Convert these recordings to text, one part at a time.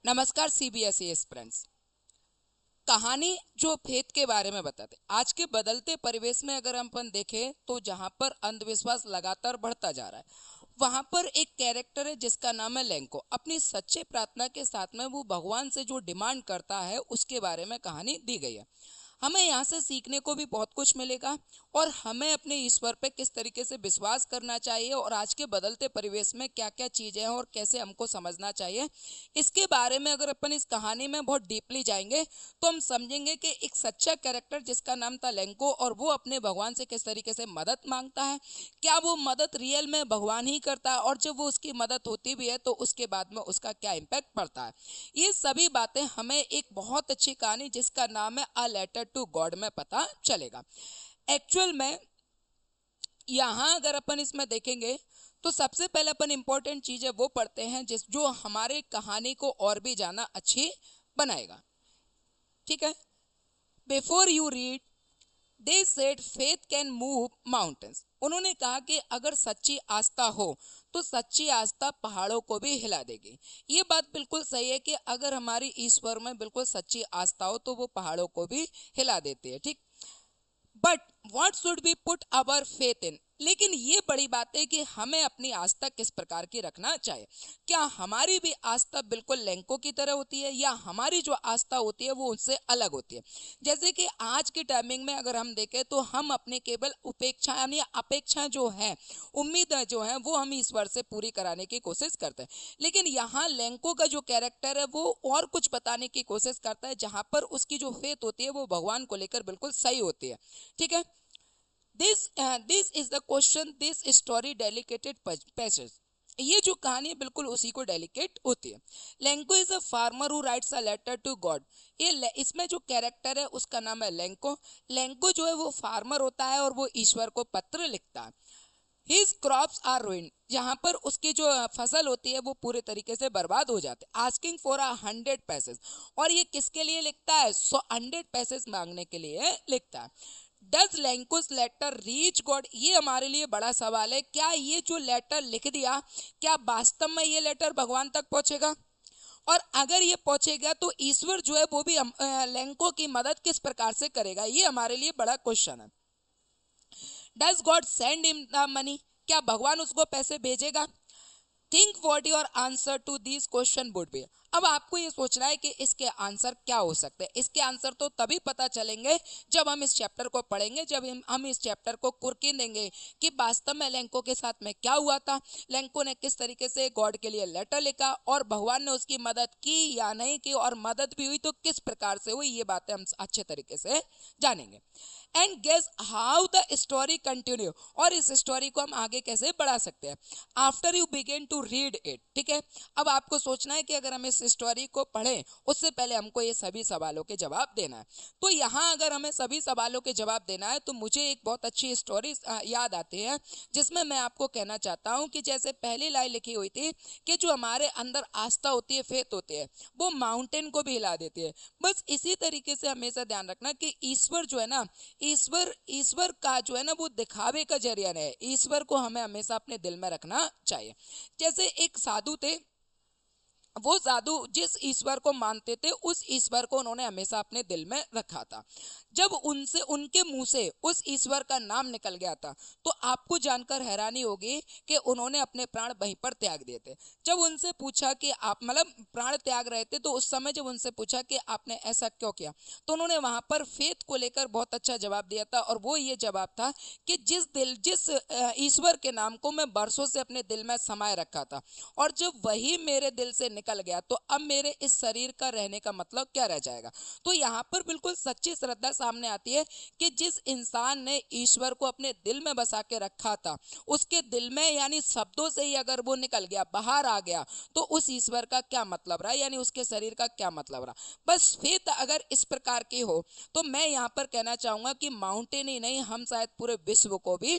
नमस्कार CBSE aspirants. कहानी जो फेथ के बारे में बताते, आज के बदलते परिवेश में अगर हम अपन देखें तो जहां पर अंधविश्वास लगातार बढ़ता जा रहा है, वहां पर एक कैरेक्टर है जिसका नाम है लेंको। अपनी सच्चे प्रार्थना के साथ में वो भगवान से जो डिमांड करता है उसके बारे में कहानी दी गई है। हमें यहाँ से सीखने को भी बहुत कुछ मिलेगा और हमें अपने ईश्वर पे किस तरीके से विश्वास करना चाहिए और आज के बदलते परिवेश में क्या क्या चीज़ें हैं और कैसे हमको समझना चाहिए, इसके बारे में अगर अपन इस कहानी में बहुत डीपली जाएंगे तो हम समझेंगे कि एक सच्चा कैरेक्टर जिसका नाम था लेंको और वो अपने भगवान से किस तरीके से मदद मांगता है, क्या वो मदद रियल में भगवान ही करता है और जब वो उसकी मदद होती भी है तो उसके बाद में उसका क्या इम्पैक्ट पड़ता है। ये सभी बातें हमें एक बहुत अच्छी कहानी जिसका नाम है अ लेटर टू गॉड में पता चलेगा। एक्चुअल में यहाँ अगर अपन इसमें देखेंगे तो सबसे पहले अपन इंपॉर्टेंट चीजें वो पढ़ते हैं जिस जो हमारे कहानी को और भी ज्यादा अच्छी बनाएगा। ठीक है, before you read they said faith can move mountains. उन्होंने कहा कि अगर सच्ची आस्था हो तो सच्ची आस्था पहाड़ों को भी हिला देगी। ये बात बिल्कुल सही है कि अगर हमारी ईश्वर में बिल्कुल सच्ची आस्था हो तो वो पहाड़ों को भी हिला देती है। ठीक, but what should be put our faith in. लेकिन ये बड़ी बात है कि हमें अपनी आस्था किस प्रकार की रखना चाहिए। क्या हमारी भी आस्था बिल्कुल लेंको की तरह होती है या हमारी जो आस्था होती है वो उनसे अलग होती है। जैसे कि आज की टाइमिंग में अगर हम देखें तो हम अपने केवल उपेक्षा यानी अपेक्षा जो है, उम्मीद जो है वो हम ईश्वर से पूरी कराने की कोशिश करते हैं। लेकिन यहाँ लेंको का जो कैरेक्टर है वो और कुछ बताने की कोशिश करता है जहां पर उसकी जो फेथ होती है वो भगवान को लेकर बिल्कुल सही होती है। ठीक है, this is the question this story dedicated passage. ये जो कहानी है बिल्कुल उसी को डेलिकेट होती है। Lencho is a farmer who writes a letter to God. इसमें जो कैरेक्टर है उसका नाम है लेंको। लेंको जो है वो फार्मर होता है और वो ईश्वर को पत्र लिखता है। हिज क्रॉप्स आर ruined, जहां पर उसकी जो फसल होती है वो पूरे तरीके से बर्बाद हो जाते हैं। आस्किंग फॉर 100 पैसेज, और ये किसके लिए लिखता है? 100 पैसेज मांगने के लिए लिखता है। Does Lencho's letter reach God? ये हमारे लिए बड़ा सवाल है। क्या ये जो लेटर लिख दिया, क्या वास्तव में ये लेटर भगवान तक पहुंचेगा? और अगर ये पहुंचेगा तो ईश्वर जो है वो भी लैंको की मदद किस प्रकार से करेगा? ये हमारे लिए बड़ा क्वेश्चन है। Does God send him the money? क्या भगवान उसको पैसे भेजेगा? Think what your answer to this question would be. अब आपको ये सोचना है कि इसके आंसर क्या हो सकते हैं। इसके आंसर तो तभी पता चलेंगे जब हम इस चैप्टर को पढ़ेंगे, जब हम इस चैप्टर को कुर्की देंगे कि वास्तव में लेंको के साथ में क्या हुआ था, लेंको ने किस तरीके से गॉड के लिए लेटर लिखा और भगवान ने उसकी मदद की या नहीं की, और मदद भी हुई तो किस प्रकार से हुई। ये बातें हम अच्छे तरीके से जानेंगे। And guess how the story continue, और इस स्टोरी को हम आगे कैसे बढ़ा सकते हैं after you begin to read it. ठीक है, अब आपको सोचना है कि अगर हम इस स्टोरी को पढ़ें उससे पहले हमको ये सभी सवालों के जवाब देना है। तो यहाँ अगर हमें सभी सवालों के जवाब देना है तो मुझे एक बहुत अच्छी स्टोरी याद आती है जिसमें मैं आपको कहना चाहता हूँ कि जैसे पहली लाइन लिखी हुई थी कि जो हमारे अंदर आस्था होती है, फेथ होती है, वो माउंटेन को भी हिला देती है। बस इसी तरीके से हमेशा ध्यान रखना कि ईश्वर जो है ना, ईश्वर ईश्वर का जो है ना वो दिखावे का जरिया नहीं है। ईश्वर को हमें हमेशा अपने दिल में रखना चाहिए। जैसे एक साधु थे, वो साधु जिस ईश्वर को मानते थे उस ईश्वर को उन्होंने हमेशा अपने दिल में रखा था। जब उनसे उनके मुंह से उस ईश्वर का नाम निकल गया था तो आपको जानकर हैरानी होगी कि उन्होंने अपने प्राण वहीं पर त्याग दिए थे। जब उनसे पूछा कि आप मतलब प्राण त्याग रहे थे तो उस समय जब उनसे पूछा कि आपने ऐसा क्यों किया, तो उन्होंने वहां पर फेथ को लेकर बहुत अच्छा जवाब दिया था। और वो ये जवाब था कि जिस ईश्वर के नाम को मैं बरसों से अपने दिल में समाये रखा था और जब वही मेरे दिल से निकल गया तो अब मेरे इस शरीर का रहने का मतलब क्या रह जाएगा। तो यहाँ पर बिल्कुल सच्ची श्रद्धा सामने आती है कि जिस इंसान ने ईश्वर को अपने दिल में बसा के रखा था उसके दिल में यानी शब्दों से ही अगर वो निकल गया, बाहर आ गया, तो उस ईश्वर का क्या मतलब रहा, यानी उसके शरीर का क्या मतलब रहा। बस फेथ अगर इस प्रकार की हो तो मैं यहाँ पर कहना चाहूंगा कि माउंटेन ही नहीं, हम शायद पूरे विश्व को भी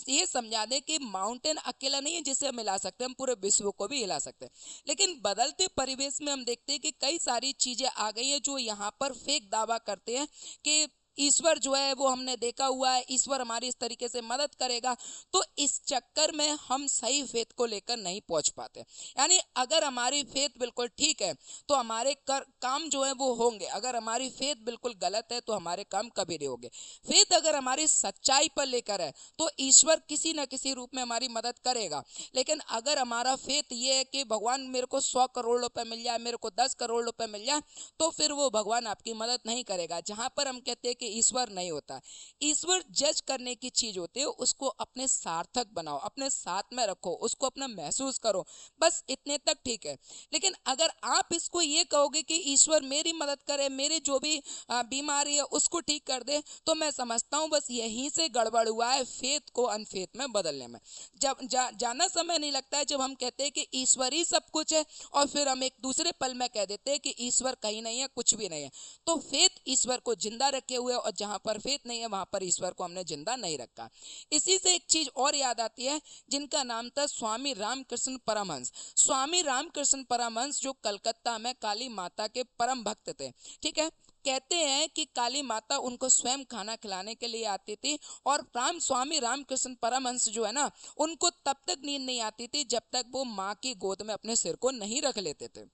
ये समझा दें कि माउंटेन अकेला नहीं है जिसे हम हिला सकते, हम पूरे विश्व को भी हिला सकते हैं। लेकिन बदलते परिवेश में हम देखते हैं कि कई सारी चीजें आ गई हैं जो यहाँ पर फेक दावा करते हैं कि ईश्वर जो है वो हमने देखा हुआ है, ईश्वर हमारी इस तरीके से मदद करेगा, तो इस चक्कर में हम सही फेथ को लेकर नहीं पहुंच पाते। यानी अगर हमारी फेथ बिल्कुल ठीक है तो हमारे काम जो है वो होंगे, अगर हमारी फेथ बिल्कुल गलत है तो हमारे काम कभी नहीं होंगे। फेथ अगर हमारी सच्चाई पर लेकर है तो ईश्वर किसी न किसी रूप में हमारी मदद करेगा। लेकिन अगर हमारा फेथ ये है कि भगवान मेरे को 100 करोड़ रुपए मिल जाए, मेरे को 10 करोड़ रुपए मिल जाए, तो फिर वो भगवान आपकी मदद नहीं करेगा। जहां पर हम कहते हैं कि ईश्वर नहीं होता, ईश्वर जज करने की चीज होती है, उसको अपने सार्थक बनाओ, अपने साथ में रखो, उसको अपना महसूस करो, बस इतने तक ठीक है। लेकिन अगर आप इसको ये कहोगे कि ईश्वर मेरी मदद करे, मेरी जो भी बीमारी है उसको ठीक कर दे, तो मैं समझता हूं बस यहीं से गड़बड़ हुआ है फेथ को अनफेथ में बदलने में। जब जाना समय नहीं लगता है जब हम कहते हैं कि ईश्वर ही सब कुछ है, और फिर हम एक दूसरे पल में कह देते हैं कि ईश्वर कहीं नहीं है, कुछ भी नहीं है। तो फेथ ईश्वर को जिंदा रखे हुए, और जहां पर फेथ नहीं है वहां पर ईश्वर को हमने जिंदा नहीं रखा। इसी से एक चीज और याद आती है जिनका नाम था स्वामी रामकृष्ण परमहंस। स्वामी रामकृष्ण परमहंस जो कलकत्ता में काली माता के परम भक्त थे, ठीक है। कहते हैं कि काली माता उनको स्वयं खाना खिलाने के लिए आती थी, और स्वामी रामकृष्ण परमहंस जो है ना, उनको तब तक नींद नहीं आती थी जब तक वो माँ की गोद में अपने सिर को नहीं रख लेते थे।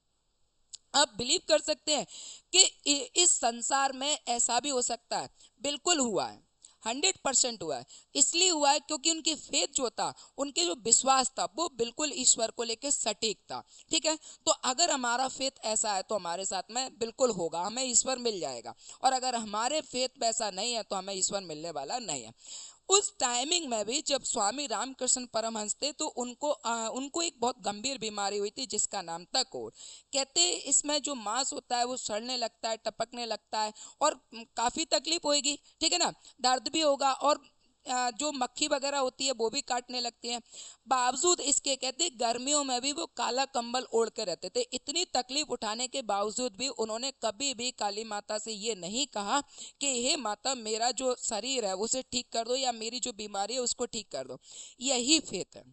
आप बिलीव कर सकते हैं कि इस संसार में ऐसा भी हो सकता है? बिल्कुल हुआ है, 100% हुआ है। इसलिए हुआ है क्योंकि उनकी फेथ जो था, उनके जो विश्वास था, वो बिल्कुल ईश्वर को लेकर सटीक था, ठीक है। तो अगर हमारा फेथ ऐसा है तो हमारे साथ में बिल्कुल होगा, हमें ईश्वर मिल जाएगा। और अगर हमारे फेथ वैसा नहीं है तो हमें ईश्वर मिलने वाला नहीं है। उस टाइमिंग में भी जब स्वामी रामकृष्ण परमहंस थे तो उनको एक बहुत गंभीर बीमारी हुई थी जिसका नाम था कोढ़। कहते इसमें जो मांस होता है वो सड़ने लगता है, टपकने लगता है, और काफ़ी तकलीफ होगी, ठीक है ना, दर्द भी होगा, और जो मक्खी वगैरह होती है वो भी काटने लगती है। बावजूद इसके कहते गर्मियों में भी वो काला कंबल ओढ़ के रहते थे। इतनी तकलीफ उठाने के बावजूद भी उन्होंने कभी भी काली माता से ये नहीं कहा कि हे माता मेरा जो शरीर है उसे ठीक कर दो, या मेरी जो बीमारी है उसको ठीक कर दो। यही फेथ है।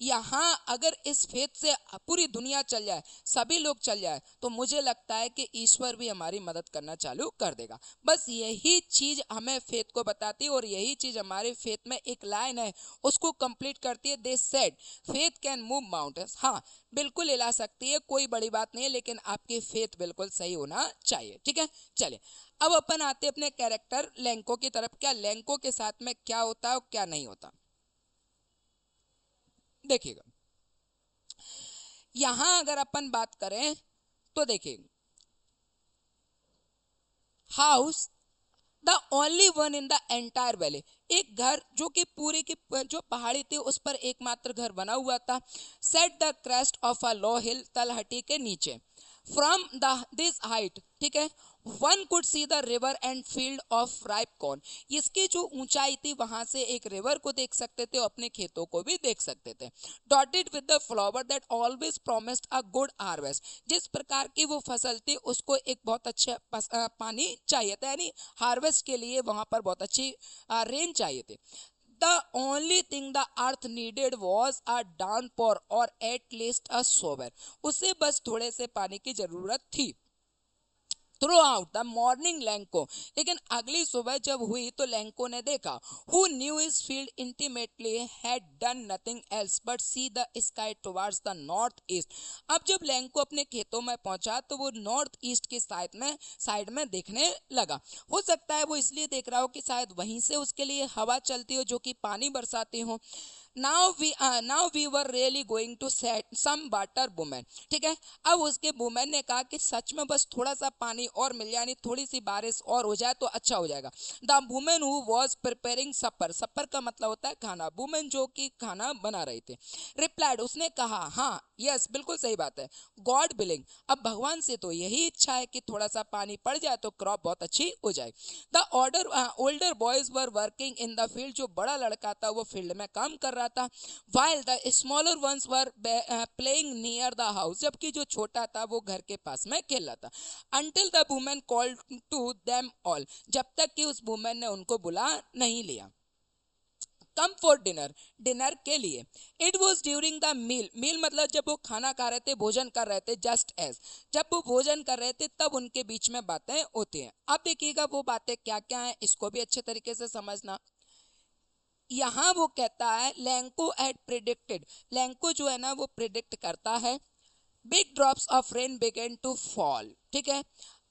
यहाँ अगर इस फेथ से पूरी दुनिया चल जाए, सभी लोग चल जाए, तो मुझे लगता है कि ईश्वर भी हमारी मदद करना चालू कर देगा। बस यही चीज हमें फेथ को बताती है, और यही चीज हमारे फेथ में एक लाइन है उसको कंप्लीट करती है। They said faith can move mountains. हाँ, बिल्कुल हिला सकती है, कोई बड़ी बात नहीं है, लेकिन आपकी फेथ बिल्कुल सही होना चाहिए, ठीक है। चलिए अब अपन आते अपने कैरेक्टर लैंको की तरफ। क्या लैंको के साथ में क्या होता है और क्या नहीं होता, देखिएगा। यहां अगर अपन बात करें तो देखिए, house the only one in the entire valley, एक घर जो कि पूरे की जो पहाड़ी थी उस पर एकमात्र घर बना हुआ था। Set the crest of a low hill, तलहटी के नीचे। फ्रॉम द दिस हाइट, ठीक है, one could see the river and field of ripe corn. इसकी जो ऊंचाई थी वहां से एक रिवर को देख सकते थे, अपने खेतों को भी देख सकते थे। Dotted with the flower that always promised a good harvest, जिस प्रकार की वो फसल थी उसको एक बहुत अच्छा पानी चाहिए था, यानी हार्वेस्ट के लिए वहां पर बहुत अच्छी रेन चाहिए थी। The only thing the earth needed was a downpour or at least a shower. उसे बस थोड़े से पानी की जरूरत थी। Through out the morning Lanco, लेकिन अगली सुबह जब हुई तो लैंको ने देखा, who knew is field intimately had done nothing else but see the sky towards the north east. अब जब लैंको अपने खेतों में पहुंचा तो वो नॉर्थ ईस्ट की साइड में देखने लगा। हो सकता है वो इसलिए देख रहा हो कि शायद वहीं से उसके लिए हवा चलती हो जो कि पानी बरसाती हो। Now we were really going to set some water women, ठीक है। अब उसके वुमेन ने कहा कि सच में बस थोड़ा सा पानी और मिल जाए, यानी थोड़ी सी बारिश और हो जाए तो अच्छा हो जाएगा। The women who was preparing supper, supper का मतलब होता है खाना, वुमेन जो कि खाना बना रही थी, रिप्लाइड, उसने कहा हाँ यस बिल्कुल सही बात है, गॉड विलिंग, अब भगवान से तो यही इच्छा है कि थोड़ा सा पानी पड़ जाए तो क्रॉप बहुत अच्छी हो जाए। The older boys were working in the field, जो बड़ा लड़का था वो फील्ड में काम कर रहा था। while the smaller ones were playing near the house, जबकि जो छोटा था वो घर के पास में खेल रहा था। until the woman called to them all, जब तक कि उस वुमेन ने उनको बुला नहीं लिया। कम फॉर डिनर, डिनर के लिए। It was during the meal, meal मतलब जब वो खाना खा रहे थे, भोजन कर रहे थे, जस्ट एज, जब वो भोजन कर रहे थे तब उनके बीच में बातें होती हैं। अब देखिएगा वो बातें क्या क्या हैं, इसको भी अच्छे तरीके से समझना। यहाँ वो कहता है लैंको एड प्रिडिक्टेड, लैंको जो है ना वो प्रिडिक्ट करता है, big drops of rain began to fall, ठीक है।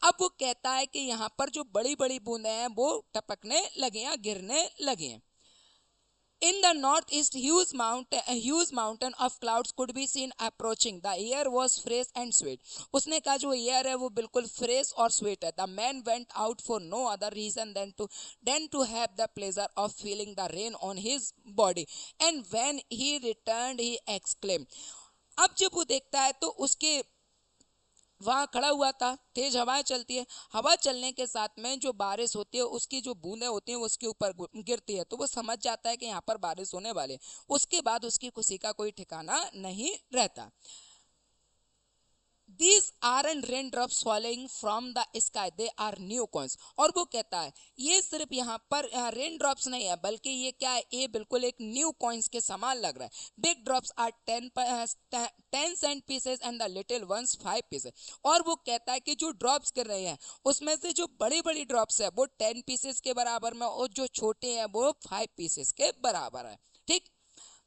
अब वो कहता है कि यहाँ पर जो बड़ी बड़ी बूंदें हैं वो टपकने लगे हैं, गिरने लगे हैं। In the northeast, a huge mountain of clouds could be seen approaching. The air was fresh and sweet. उसने कहा जो एयर है वो बिल्कुल फ्रेश और स्वीट है। The man went out for no other reason than to have the pleasure of feeling the rain on his body. And when he returned, he exclaimed. अब जब वो देखता है तो उसके वहाँ खड़ा हुआ था, तेज हवाएं चलती है, हवा चलने के साथ में जो बारिश होती है उसकी जो बूंदें होती हैं वो उसके ऊपर गिरती है, तो वो समझ जाता है कि यहाँ पर बारिश होने वाली है। उसके बाद उसकी खुशी का कोई ठिकाना नहीं रहता। These aren't raindrops falling from the sky, they are new coins. और वो कहता है ये सिर्फ यहाँ पर रेन ड्रॉप्स नहीं है, बल्कि ये क्या है, ये बिल्कुल एक न्यू कॉइन्स के समान लग रहा है। Big drops are 10 cent pieces and the little ones 5 pieces. और वो कहता है कि जो ड्रॉप्स गिर रहे हैं उसमें से जो बड़ी बड़ी ड्रॉप्स है वो 10 पीसेस के बराबर में, और जो छोटे हैं वो 5 पीसेस के बराबर है, ठीक।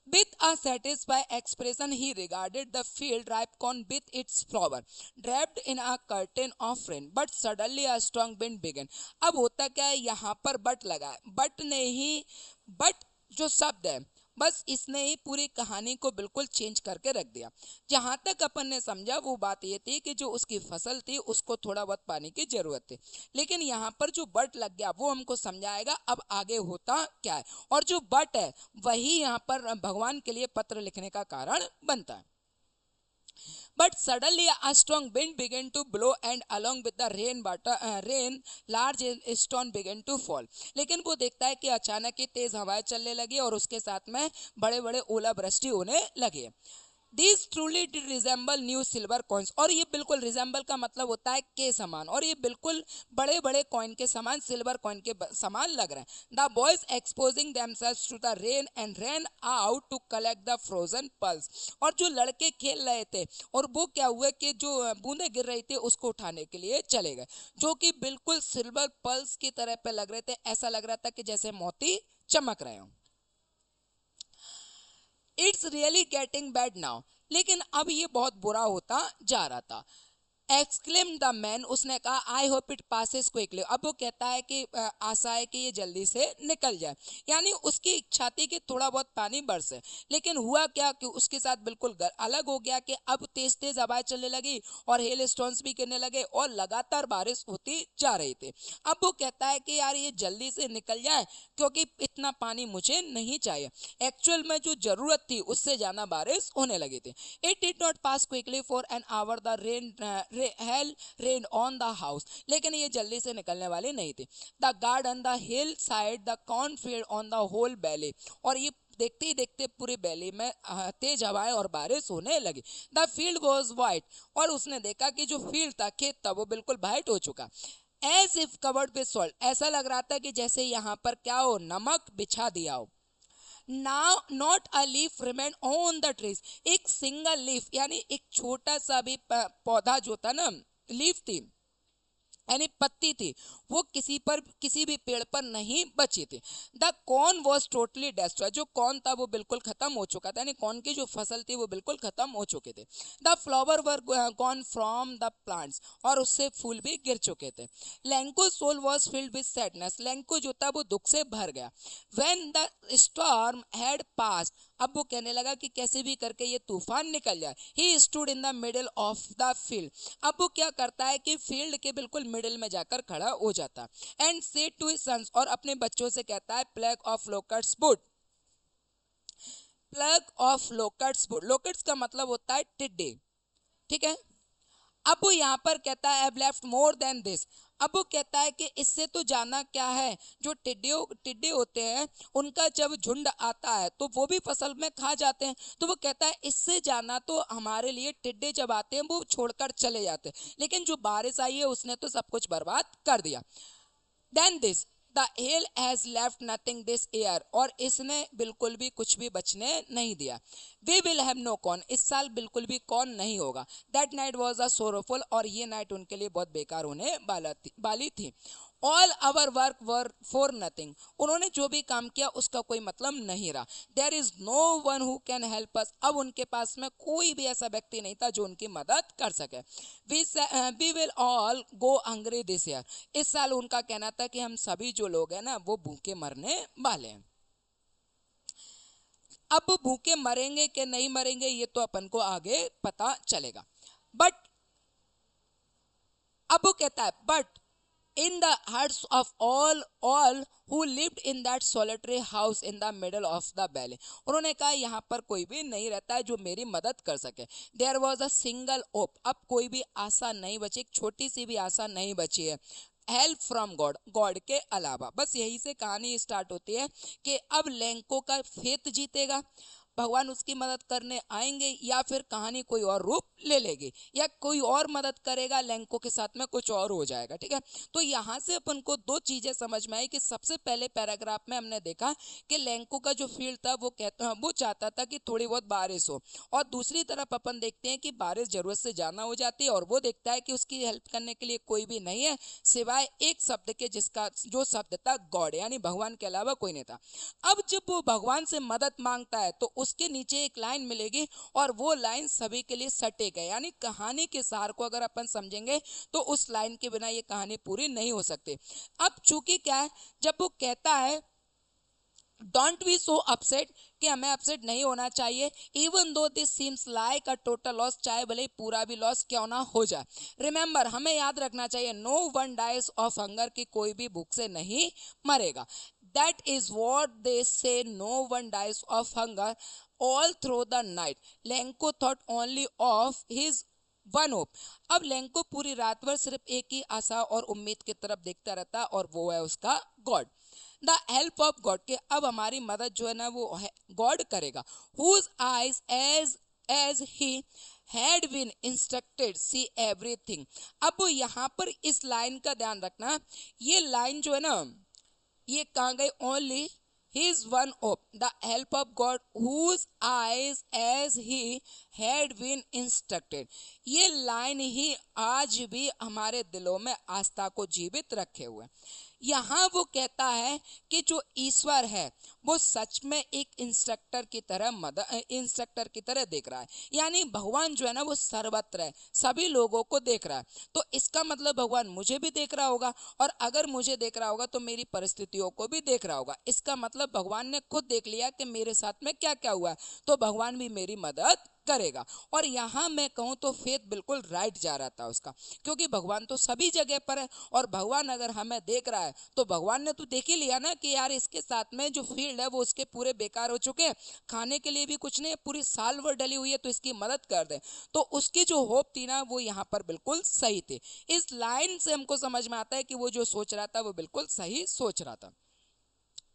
With a satisfied expression, he regarded the field ripe corn with its flower, draped in a curtain of rain. But suddenly a strong wind began. अब होता क्या है, यहाँ पर बट लगा है, बट ने ही, बट जो शब्द है बस इसने ही पूरी कहानी को बिल्कुल चेंज करके रख दिया। जहां तक अपन ने समझा वो बात ये थी कि जो उसकी फसल थी उसको थोड़ा बहुत पानी की जरूरत थी, लेकिन यहाँ पर जो बट लग गया वो हमको समझाएगा अब आगे होता क्या है। और जो बट है वही यहाँ पर भगवान के लिए पत्र लिखने का कारण बनता है। But suddenly a strong wind began to blow, and along with the rain, large stone began to fall. लेकिन वो देखता है कि अचानक ही तेज हवाएं चलने लगी और उसके साथ में बड़े बड़े ओलावृष्टि होने लगे। These truly did resemble new silver coins. और ये बिल्कुल रिजेंबल का मतलब होता है के समान, और ये बिल्कुल बड़े बड़े कॉइन के समान, सिल्वर कॉइन के समान लग रहे हैं। The boys exposing themselves to the rain and ran out to collect the frozen pearls. और जो लड़के खेल रहे थे और वो क्या हुआ कि जो बूंदे गिर रही थी उसको उठाने के लिए चले गए, जो कि बिल्कुल सिल्वर पर्ल्स की तरह पे लग रहे थे। ऐसा लग रहा था कि जैसे मोती चमक रहे हों। It's really getting bad now, लेकिन अब ये बहुत बुरा होता जा रहा था। एक्सक्लेम द मैन, उसने कहा I hope it passes quickly. अब वो कहता है कि आशा है कि ये जल्दी से निकल जाए, यानी उसकी इच्छा थी कि थोड़ा बहुत पानी बरसे। लेकिन हुआ क्या कि उसके साथ बिल्कुल अलग हो गया कि अब तेज तेज हवाएं चलने लगी और हेल स्टोन्स भी गिरने लगे और लगातार बारिश होती जा रही थी। अब वो कहता है कि यार ये जल्दी से निकल जाए क्योंकि इतना पानी मुझे नहीं चाहिए। एक्चुअल में जो जरूरत थी उससे ज्यादा बारिश होने लगी थी। It did not pass quickly for an hour, the rain on the house, लेकिन ये जल्दी से निकलने वाली नहीं थी। The garden, the hill side, the cornfield on the whole valley, और ये देखते ही देखते पूरी वैली में तेज हवाएं और बारिश होने लगी। द फील्ड वॉज वाइट, और उसने देखा कि जो फील्ड था, खेत था, वो बिल्कुल वाइट हो चुका। As if covered with salt, ऐसा लग रहा था कि जैसे यहाँ पर क्या हो, नमक बिछा दिया हो। Now not a leaf remained on the trees, एक सिंगल लीफ यानी एक छोटा सा भी पौधा जो था ना, लीफ थी यानी पत्ती थी, वो किसी भी पेड़ पर नहीं बची थी। The corn was totally destroy, जो कॉर्न था वो बिल्कुल खत्म हो चुका था, यानी कॉर्न की जो फसल थी वो बिल्कुल खत्म हो चुके थे। The flower were gone from the plants, और उससे फूल भी गिर चुके थे। Lencho soul was filled with sadness, Lencho जो था वो दुख से भर गया। When the storm had passed, अब वो कहने लगा कि कैसे भी करके ये तूफान निकल जाए। He stood in the middle of the field, अब वो क्या करता है कि फील्ड के बिल्कुल मिडिल में जाकर खड़ा हो जाता। And said to his sons, और अपने बच्चों से कहता है, plague of locusts would, plague of locusts would, locusts का मतलब होता है टिड्डे, ठीक है। अब वो यहाँ पर कहता है I've left more than this, अब वो कहता है कि इससे तो जाना क्या है, जो टिड्डे होते हैं उनका जब झुंड आता है तो वो भी फसल में खा जाते हैं, तो वो कहता है इससे जाना तो हमारे लिए टिड्डे जब आते हैं वो छोड़कर चले जाते हैं, लेकिन जो बारिश आई है उसने तो सब कुछ बर्बाद कर दिया। Then this, the hail has left nothing this year, और इसने बिल्कुल भी कुछ भी बचने नहीं दिया। We will have no corn, इस साल बिल्कुल भी कॉर्न नहीं होगा। That night was a sorrowful, और ये नाइट उनके लिए बहुत बेकार होने वाली थी। All our work were for nothing, उन्होंने जो भी काम किया उसका कोई मतलब नहीं रहा। There is no one who can help us, अब उनके पास में कोई भी ऐसा व्यक्ति नहीं था जो उनकी मदद कर सके। We will all go hungry this year, इस साल उनका कहना था कि हम सभी जो लोग हैं ना वो भूखे मरने वाले हैं। अब भूखे मरेंगे कि नहीं मरेंगे ये तो अपन को आगे पता चलेगा। बट अब वो कहता है but in the hearts of all who lived in that solitary house in the middle of the valley, उन्होंने कहा यहाँ पर कोई भी नहीं रहता है जो मेरी मदद कर सके। There was a single hope, अब कोई भी आशा नहीं बची, एक छोटी सी भी आशा नहीं बची है। हेल्प फ्रॉम गॉड, गॉड के अलावा। बस यही से कहानी स्टार्ट होती है कि अब लैंको का फेथ जीतेगा, भगवान उसकी मदद करने आएंगे, या फिर कहानी कोई और रूप ले लेगी, या कोई और मदद करेगा, लैंको के साथ में कुछ और हो जाएगा। ठीक है, तो यहाँ से अपन को दो चीजें समझ में आई कि सबसे पहले पैराग्राफ में हमने देखा कि लैंको का जो फील्ड था वो चाहता था कि थोड़ी बहुत बारिश हो, और दूसरी तरफ अपन देखते हैं कि बारिश जरूरत से ज्यादा हो जाती है, और वो देखता है कि उसकी हेल्प करने के लिए कोई भी नहीं है सिवाय एक शब्द के, जिसका जो शब्द था गॉड, यानी भगवान के अलावा कोई नहीं था। अब जब वो भगवान से मदद मांगता है तो उसके नीचे एक लाइन मिलेगी, और वो लाइन सभी के लिए सटीक है, यानी कहानी के सार को अगर अपन समझेंगे तो उस लाइन के बिना ये कहानी पूरी नहीं हो सकती। अब चूंकि क्या है, जब वो कहता है डोंट बी सो अपसेट, कि हमें अपसेट नहीं होना चाहिए, even though this seems like a total loss, चाहे भले पूरा भी लॉस क्यों ना हो जाए। रिमेंबर, हमें याद रखना चाहिए, no one dies of hunger, कि कोई भी भूख से नहीं मरेगा। That is what they say, no one dies of hunger all through the night. Lencho thought only of his one hope, अब लैंको पूरी रात भर सिर्फ एक ही आशा और उम्मीद की तरफ देखता रहता, और वो है उसका God. The help of God, के अब हमारी मदद जो है ना वो गॉड करेगा। Whose eyes as he had been instructed see everything. अब यहाँ पर इस लाइन का ध्यान रखना, ये लाइन जो है ना ये कहाँ गई, only his one hope, the help of God, whose eyes as he had been instructed। ये लाइन ही आज भी हमारे दिलों में आस्था को जीवित रखे हुए। यहाँ वो कहता है कि जो ईश्वर है वो सच में एक इंस्ट्रक्टर की तरह देख रहा है, यानी भगवान जो है ना वो सर्वत्र है, सभी लोगों को देख रहा है। तो इसका मतलब भगवान मुझे भी देख रहा होगा, और अगर मुझे देख रहा होगा तो मेरी परिस्थितियों को भी देख रहा होगा। इसका मतलब भगवान ने खुद देख लिया कि मेरे साथ में क्या क्या हुआ है, तो भगवान भी मेरी मदद करेगा। और यहाँ मैं कहूँ तो फेथ बिल्कुल राइट जा रहा था उसका, क्योंकि भगवान तो सभी जगह पर है, और भगवान अगर हमें देख रहा है तो भगवान ने तो देख ही लिया ना कि यार इसके साथ में जो फील्ड है वो उसके पूरे बेकार हो चुके हैं, खाने के लिए भी कुछ नहीं, पूरी साल भर डली हुई है, तो इसकी मदद कर दे। तो उसकी जो होप थी ना वो यहाँ पर बिल्कुल सही थी। इस लाइन से हमको समझ में आता है कि वो जो सोच रहा था वो बिल्कुल सही सोच रहा था।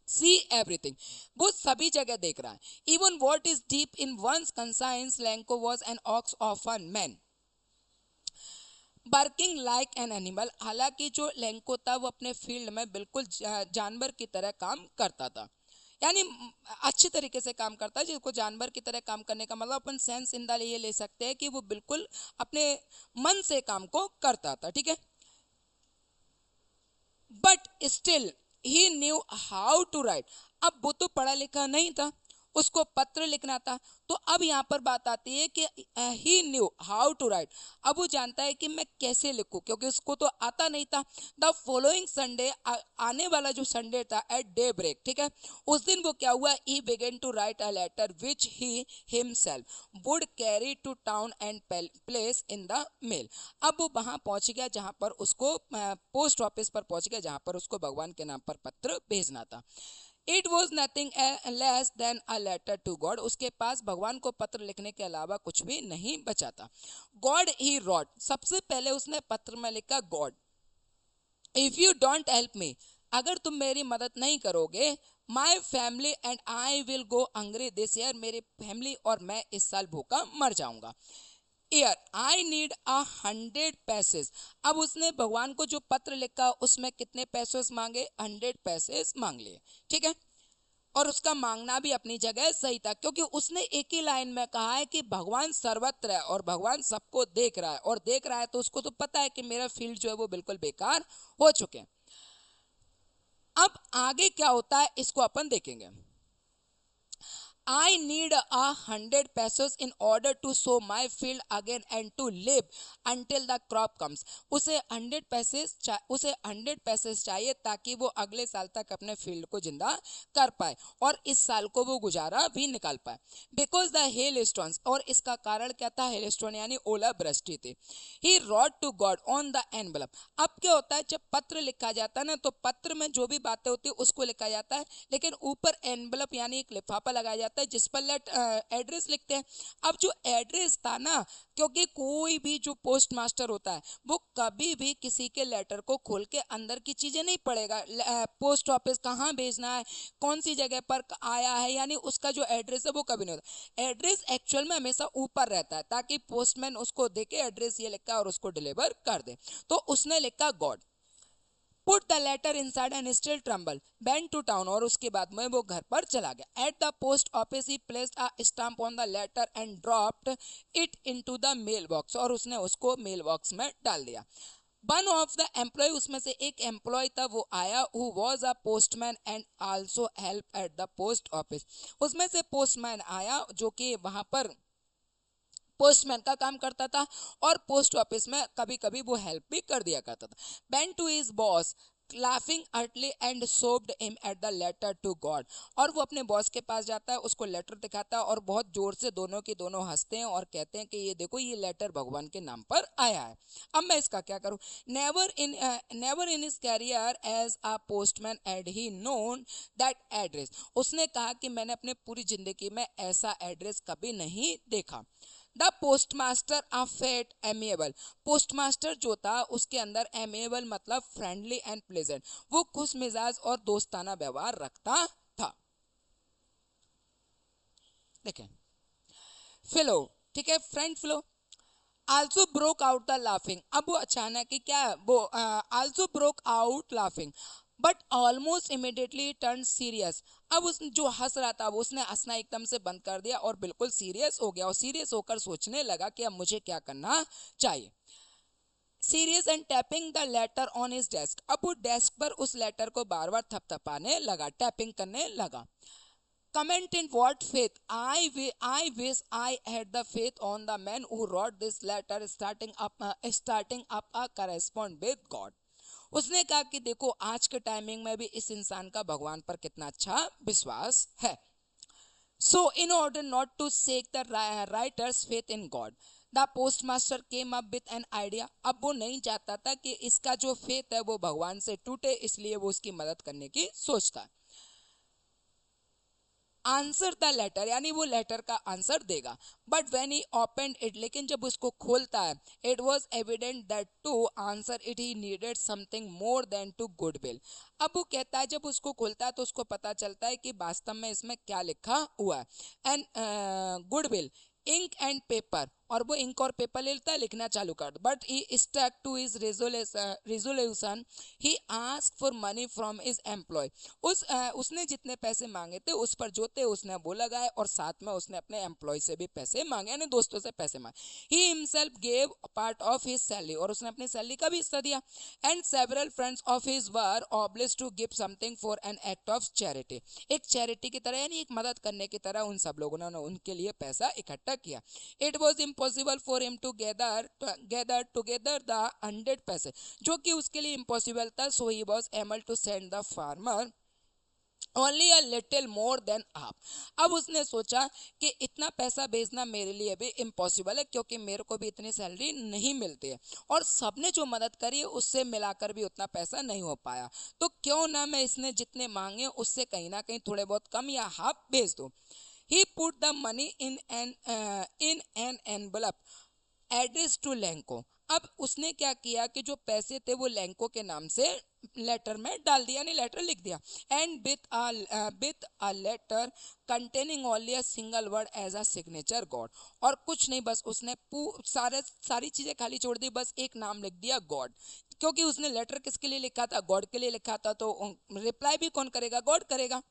सी एवरीथिंग, वो सभी जगह देख रहा है। Even what is deep in one's conscience, Lencho was an ox of a man working like an animal. हालांकि जो लैंको था वो अपने फील्ड में बिल्कुल जानवर की तरह काम करता था, यानी अच्छी तरीके से काम करता है, जिसको जानवर की तरह काम करने का मतलब अपन सेंस इन द ये ले सकते हैं कि वो बिल्कुल अपने मन से काम को करता था। ठीक है, but still he knew how to write, अब वो तो पढ़ा लिखा नहीं था, उसको पत्र लिखना था। तो अब यहाँ पर बात आती है कि ही न्यू हाउ टू राइट, अब वो जानता है कि मैं कैसे लिखूं, क्योंकि उसको तो आता नहीं था। द फॉलोइंग संडे, आने वाला जो संडे था एट डे ब्रेक, ठीक है, उस दिन वो क्या हुआ, he began to write a letter which he himself would carry to town and place in the mail. अब वो वहां पहुंच गया जहां पर उसको पोस्ट ऑफिस पर पहुंच गया, जहां पर उसको भगवान के नाम पर पत्र भेजना था। It was nothing less than a letter to God, उसके पास भगवान को पत्र लिखने के अलावा कुछ भी नहीं बचा था। गॉड ही रॉट, सबसे पहले उसने पत्र में लिखा God, if you don't help me, अगर तुम मेरी मदद नहीं करोगे, my family and I will go hungry this year, मेरी फैमिली और मैं इस साल भूखा मर जाऊंगा। Year I need 100 पैसेस। अब उसने भगवान को जो पत्र लिखा उसमें कितने पैसे मांगे, 100 पैसे मांग लिए, ठीक है। और उसका मांगना भी अपनी जगह सही था, क्योंकि उसने एक ही लाइन में कहा है कि भगवान सर्वत्र है और भगवान सबको देख रहा है, और देख रहा है तो उसको तो पता है कि मेरा फील्ड जो है वो बिल्कुल बेकार हो चुके हैं। अब आगे क्या होता है इसको अपन देखेंगे। I need 100 pesos in order to sow my field again and to live until the crop comes. उसे 100 पैसे चाहिए ताकि वो अगले साल तक अपने फील्ड को जिंदा कर पाए और इस साल को वो गुजारा भी निकाल पाए। बिकॉज द हेल स्टोन्स, और इसका कारण क्या था, हेल स्टोन यानी ओला वृष्टि थी। He wrote to God on the envelope. अब क्या होता है, जब पत्र लिखा जाता है ना तो पत्र में जो भी बातें होती है उसको लिखा जाता है, लेकिन ऊपर एनवलप यानी एक लिफाफा लगाया जाता है जिस पर एड्रेस लिखते हैं। अब जो एड्रेस था ना, क्योंकि कोई भी जो पोस्ट मास्टर होता है वो कभी भी किसी के लेटर को खोल के अंदर की चीजें नहीं पढ़ेगा, पोस्ट ऑफिस कहाँ भेजना है, कौन सी जगह पर आया है, यानी उसका जो एड्रेस है वो कभी नहीं होता। एड्रेस एक्चुअल में हमेशा ऊपर रहता है ताकि पोस्टमैन उसको देखे एड्रेस ये लिखा है और उसको डिलीवर कर दे। तो उसने लिखा God, put the letter inside and still trouble, went to town, और उसके बाद में वो घर पर चला गया। At the post office he placed a stamp on the letter and dropped it into the mailbox, और उसने उसको मेल बॉक्स में डाल दिया। वन ऑफ द एम्प्लॉय, उसमें से एक एम्प्लॉय था वो आया, who was a postman and also help at the post office. उसमें से पोस्टमैन आया जो कि वहां पर पोस्टमैन का काम करता था और पोस्ट ऑफिस में कभी कभी वो हेल्प भी कर दिया करता था। बेन to his boss laughing utterly and sobbed him at the letter to God, और वो अपने बॉस के पास जाता है, उसको लेटर दिखाता है और बहुत जोर से दोनों के दोनों हंसते हैं और कहते हैं कि ये देखो ये लेटर भगवान के नाम पर आया है। अब मैं इसका क्या करूं। Never in his career as a postman had he known that address. उसने कहा कि मैंने अपने पूरी जिंदगी में ऐसा एड्रेस कभी नहीं देखा। The postmaster of fat amiable, postmaster जो था उसके अंदर एमिएबल मतलब फ्रेंडली एंड प्लेजेंट, वो खुश मिजाज और दोस्ताना व्यवहार रखता था। देखें फिलो, ठीक है, friend fellow also broke out the laughing. अब वो अचानक ही क्या वो also broke out laughing but almost immediately turn serious. अब उस जो हंस रहा था वो उसने हंसना एकदम से बंद कर दिया और बिल्कुल सीरियस हो गया और सीरियस होकर सोचने लगा कि अब मुझे क्या करना चाहिए। Serious and tapping the later on his desk, अब वो डेस्क पर उस लेटर को बार बार थपथपाने लगा, टैपिंग करने लगा। Comment in what faith? I wish I had the faith on the man who wrote this letter, starting up a correspond with God. उसने कहा कि देखो आज के टाइमिंग में भी इस इंसान का भगवान पर कितना अच्छा विश्वास है। So in order not to shake the writer's faith in God, the post master came up with an idea. अब वो नहीं चाहता था कि इसका जो फेथ है वो भगवान से टूटे, इसलिए वो उसकी मदद करने की सोचता है। आंसर द लेटर, यानी वो लेटर का आंसर देगा। But when he open it, लेकिन जब उसको खोलता है, it was evident that to answer it he needed something more than to goodwill. अब वो कहता है जब उसको खोलता है तो उसको पता चलता है कि वास्तव में इसमें क्या लिखा हुआ है। And goodwill, ink and paper, और वो इंक और पेपर लेता है, लिखना चालू कर। But he stuck to his resolution, he ask for money from his employ. उसने जितने पैसे मांगे थे उस पर जो थे उसने वो लगाए और साथ में उसने अपने एम्प्लॉय से भी पैसे मांगे, यानी दोस्तों से पैसे मांगे। He himself gave part of his salary, और उसने अपनी सैलरी का भी हिस्सा दिया। And several friends of his were obliged to give something for an act of charity, एक चैरिटी की तरह यानी एक मदद करने की तरह उन सब लोगों ने उनके लिए पैसा इकट्ठा किया। It was impossible for him to gather together the 100 पैसे, जो कि उसके लिए इम्पॉसिबल था। So he was able to send the farmer only a little more than half. अब उसने सोचा कि इतना पैसा भेजना मेरे लिए भी इम्पॉसिबल है, क्योंकि मेरे को भी इतनी सैलरी नहीं मिलती है और सबने जो मदद करी है उससे मिलाकर भी उतना पैसा नहीं हो पाया, तो क्यों ना मैं इसने जितने मांगे उससे कहीं ना कहीं थोड़े बहुत कम या हाफ भेज दूं। He put the money in an envelope addressed to Lenko. अब उसने क्या किया कि जो पैसे थे वो लेंको के नाम से लेटर में डाल दिया, यानी लेटर लिख दिया। And with a letter containing only a single word as a signature God, और कुछ नहीं, बस उसने सारी चीजें खाली छोड़ दी, बस एक नाम लिख दिया गॉड, क्योंकि उसने लेटर किसके लिए लिखा था, गॉड के लिए लिखा था, तो रिप्लाई भी कौन करेगा, गॉड करेगा।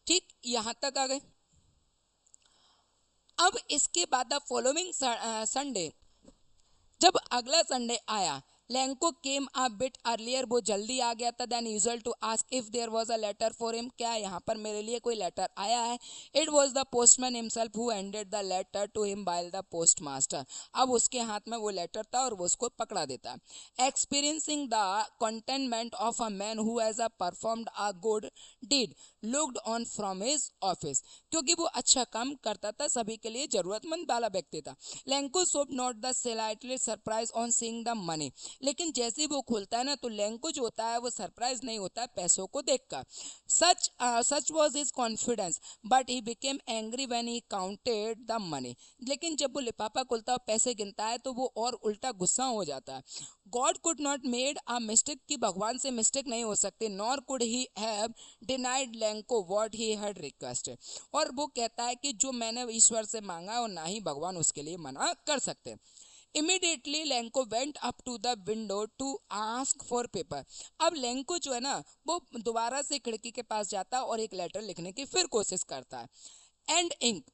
ठीक, यहां तक आ गए। अब इसके बाद द फॉलोइंग संडे, जब अगला संडे आया, Lencho came a bit earlier, वो जल्दी आ गया था than usual to ask if there was a letter for him, क्या यहाँ पर मेरे लिए कोई लेटर आया है। It was the postman himself who handed the letter to him by the postmaster, अब उसके हाथ में वो लेटर था और वो उसको पकड़ा देता। Experiencing the contentment of a man who has performed a good deed looked on from his office, क्योंकि वो अच्छा काम करता था, सभी के लिए जरूरतमंद वाला व्यक्ति था। Lanco showed not the slightly surprise on seeing the money, लेकिन जैसे ही वो खोलता है ना, तो लेंको जो होता है वो सरप्राइज नहीं होता है पैसों को देखकर। Such was his confidence but he became angry when he counted the money, लेकिन जब वो लिफाफा खोलता है और पैसे गिनता है तो वो और उल्टा गुस्सा हो जाता है। God could not made a mistake, कि भगवान से मिस्टेक नहीं हो सकती, nor could he have denied Lanco what he had requested, और वो कहता है कि जो मैंने ईश्वर से मांगा और ना ही भगवान उसके लिए मना कर सकते। Immediately Lencho went up to the window to ask for paper, अब लेंको जो है ना वो दोबारा से खिड़की के पास जाता है और एक लेटर लिखने की फिर कोशिश करता है। And ink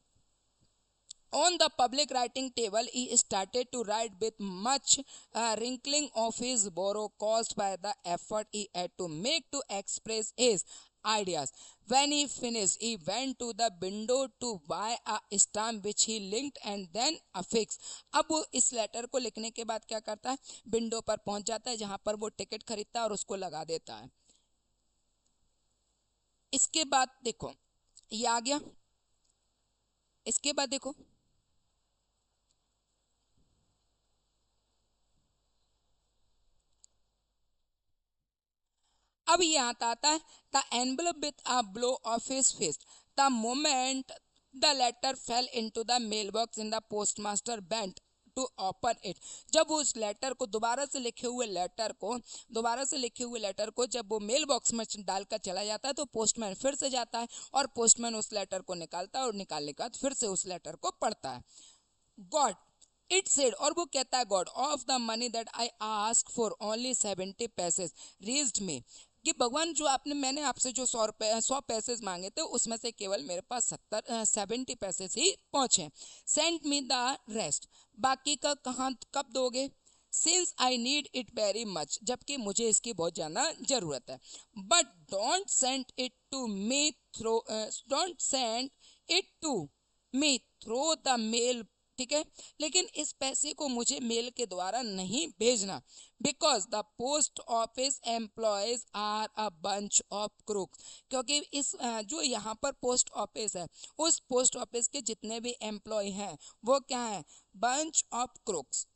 on the public writing table, he started to write with much wrinkling of his brow caused by the effort he had to make to express his ideas. When he finished, he went to the window to buy a stamp which he linked and then affixed. अब वो इस letter को लिखने के बाद क्या करता है, विंडो पर पहुंच जाता है जहां पर वो टिकट खरीदता है और उसको लगा देता है। इसके बाद देखो ये आ गया, इसके बाद देखो अब ये आता है the envelope with a blow of his fist the moment the letter fell into the mailbox in the postmaster went to open it, जब वो उस लेटर को दोबारा से लिखे हुए लेटर को जब वो मेल बॉक्स में डालकर चला जाता है तो पोस्टमैन फिर से जाता है और पोस्टमैन उस लेटर को निकालता है और निकालने के बाद फिर से उस लेटर को पढ़ता है। गॉड इट सेड, और वो कहता है God of the money that I ask for only 70 pesos reached me, कि भगवान जो मैंने आपसे जो 100 पैसेज मांगे थे उसमें से केवल मेरे पास 70 पैसेज ही पहुंचे। सेंड मी द रेस्ट, बाकी का कहाँ कब दोगे, since I need it very much, जबकि मुझे इसकी बहुत ज़्यादा ज़रूरत है। But don't send it to me through the mail, ठीक है, लेकिन इस पैसे को मुझे मेल के द्वारा नहीं भेजना, because the post office employees are a bunch of crooks, क्योंकि इस जो यहाँ पर पोस्ट ऑफिस है उस पोस्ट ऑफिस के जितने भी एम्प्लॉय हैं वो क्या है, बंच ऑफ क्रूक्स,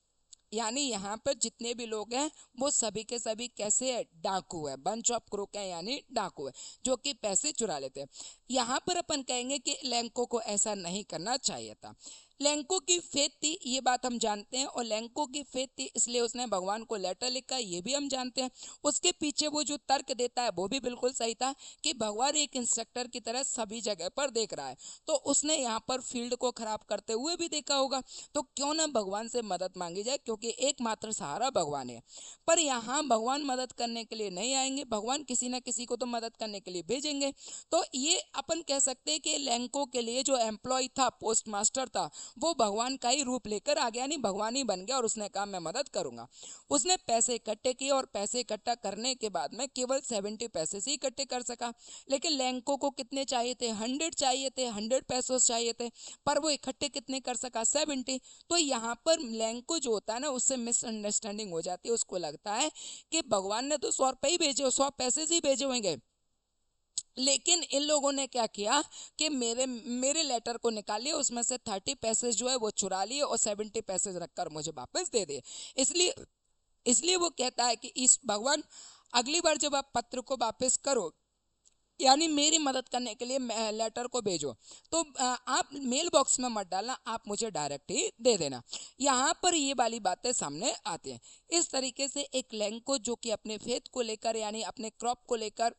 यानी यहाँ पर जितने भी लोग हैं वो सभी के सभी कैसे है, डाकू है, बंच ऑफ क्रूक है यानी डाकू है जो कि पैसे चुरा लेते हैं। यहाँ पर अपन कहेंगे कि लेंको को ऐसा नहीं करना चाहिए था। लेंको की फेथ थी, ये बात हम जानते हैं, और लेंको की फेथ थी इसलिए उसने भगवान को लेटर लिखा, ये भी हम जानते हैं। उसके पीछे वो जो तर्क देता है वो भी बिल्कुल सही था कि भगवान एक इंस्ट्रक्टर की तरह सभी जगह पर देख रहा है, तो उसने यहाँ पर फील्ड को खराब करते हुए भी देखा होगा, तो क्यों ना भगवान से मदद मांगी जाए, क्योंकि एकमात्र सहारा भगवान है। पर यहाँ भगवान मदद करने के लिए नहीं आएंगे, भगवान किसी ना किसी को तो मदद करने के लिए भेजेंगे। तो ये अपन कह सकते हैं कि लेंको के लिए जो एम्प्लॉय था, पोस्ट मास्टर था, वो भगवान का ही रूप लेकर आ गया, नहीं भगवान ही बन गया और उसने कहा मैं मदद करूंगा। उसने पैसे इकट्ठे किए और पैसे इकट्ठा करने के बाद में केवल 70 पैसे ही इकट्ठे कर सका, लेकिन लेंको को कितने चाहिए थे, 100 चाहिए थे, 100 पैसों चाहिए थे, पर वो इकट्ठे कितने कर सका, 70। तो यहाँ पर लेंको जो होता है ना उससे मिसअंडरस्टैंडिंग हो जाती है, उसको लगता है कि भगवान ने तो 100 रुपये ही भेजे, 100 पैसे ही भेजे होंगे, लेकिन इन लोगों ने क्या किया कि मेरे मेरे लेटर को निकाल लिया, उसमें से 30 पैसे जो है वो चुरा लिए और 70 पैसे रखकर मुझे वापस दे दिए। इसलिए इसलिए वो कहता है कि इस भगवान अगली बार जब आप पत्र को वापस करो यानी मेरी मदद करने के लिए लेटर को भेजो, तो आप मेल बॉक्स में मत डालना, आप मुझे डायरेक्ट ही दे देना। यहाँ पर ये वाली बातें सामने आती हैं। इस तरीके से एक लैंको जो कि अपने फेथ को लेकर यानी अपने क्रॉप को लेकर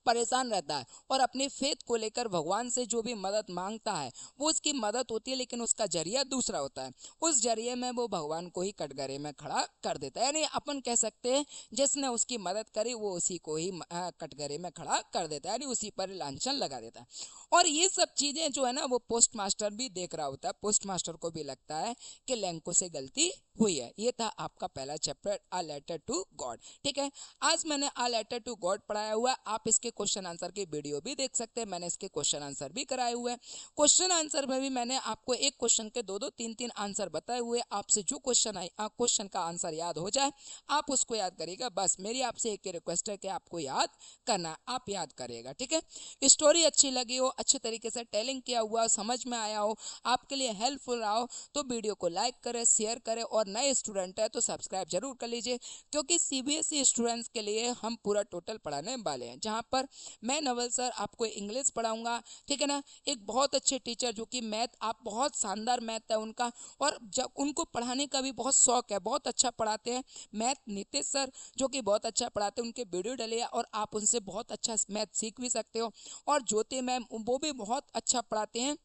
परेशान रहता है और अपने फेथ को लेकर भगवान से जो भी मदद मांगता है वो उसकी मदद होती है, लेकिन उसका जरिया दूसरा होता है। उस जरिए में वो भगवान को ही कटघरे में खड़ा कर देता है, यानी अपन कह सकते हैं जिसने उसकी मदद करी वो उसी को ही कटघरे में खड़ा कर देता है, यानी उसी पर लांछन लगा देता है। और ये सब चीज़ें जो है ना वो पोस्ट मास्टर भी देख रहा होता है, पोस्ट मास्टर को भी लगता है कि लैंको से गलती हुई है। ये था आपका पहला chapter a letter to God. ठीक है, आज मैंने अ लेटर टू गॉड पढ़ाया हुआ है। आप इसके क्वेश्चन आंसर की वीडियो भी देख सकते हैं, मैंने इसके क्वेश्चन आंसर भी कराए हुए हैं। क्वेश्चन आंसर में भी मैंने आपको एक क्वेश्चन के 2-2 3-3 आंसर बताए हुए। आपसे जो क्वेश्चन का आंसर याद हो जाए आप उसको याद करिएगा। बस मेरी आपसे एक ही रिक्वेस्ट है कि आपको याद करना, आप याद करिएगा। ठीक है, स्टोरी अच्छी लगी हो, अच्छे तरीके से टेलिंग किया हुआ, समझ में आया हो, आपके लिए हेल्पफुल रहा हो तो वीडियो को लाइक करें, शेयर करें, और नए स्टूडेंट है तो सब्सक्राइब जरूर कर लीजिए, क्योंकि सीबीएसई स्टूडेंट्स के लिए हम पूरा टोटल पढ़ाने वाले हैं, जहां पर मैं नवल सर आपको इंग्लिश पढ़ाऊंगा। ठीक है ना, एक बहुत अच्छे टीचर जो कि मैथ, आप बहुत शानदार मैथ है उनका, और जब उनको पढ़ाने का भी बहुत शौक है, बहुत अच्छा पढ़ाते हैं मैथ। नीतीश सर जो कि बहुत अच्छा पढ़ाते हैं, उनके वीडियो डले और आप उनसे बहुत अच्छा मैथ सीख भी सकते हो। और ज्योति मैम वो भी बहुत अच्छा पढ़ाते हैं,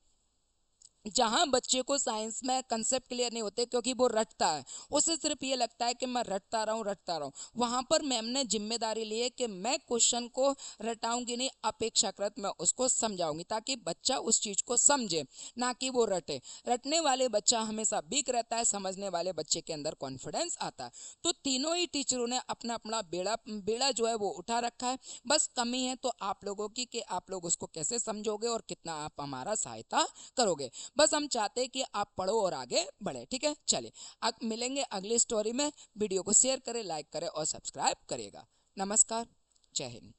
जहाँ बच्चे को साइंस में कंसेप्ट क्लियर नहीं होते क्योंकि वो रटता है, उसे सिर्फ ये लगता है कि मैं रटता रहूँ। वहाँ पर मैम ने जिम्मेदारी ली है कि मैं क्वेश्चन को रटाऊंगी नहीं, अपेक्षाकृत मैं उसको समझाऊंगी ताकि बच्चा उस चीज़ को समझे, ना कि वो रटे। रटने वाले बच्चा हमेशा वीक रहता है, समझने वाले बच्चे के अंदर कॉन्फिडेंस आता है। तो तीनों ही टीचरों ने अपना अपना बेड़ा जो है वो उठा रखा है। बस कमी है तो आप लोगों की कि आप लोग उसको कैसे समझोगे और कितना आप हमारा सहायता करोगे। बस हम चाहते हैं कि आप पढ़ो और आगे बढ़े। ठीक है, चलिए अब मिलेंगे अगली स्टोरी में। वीडियो को शेयर करें, लाइक करें और सब्सक्राइब करिएगा। नमस्कार, जय हिंद।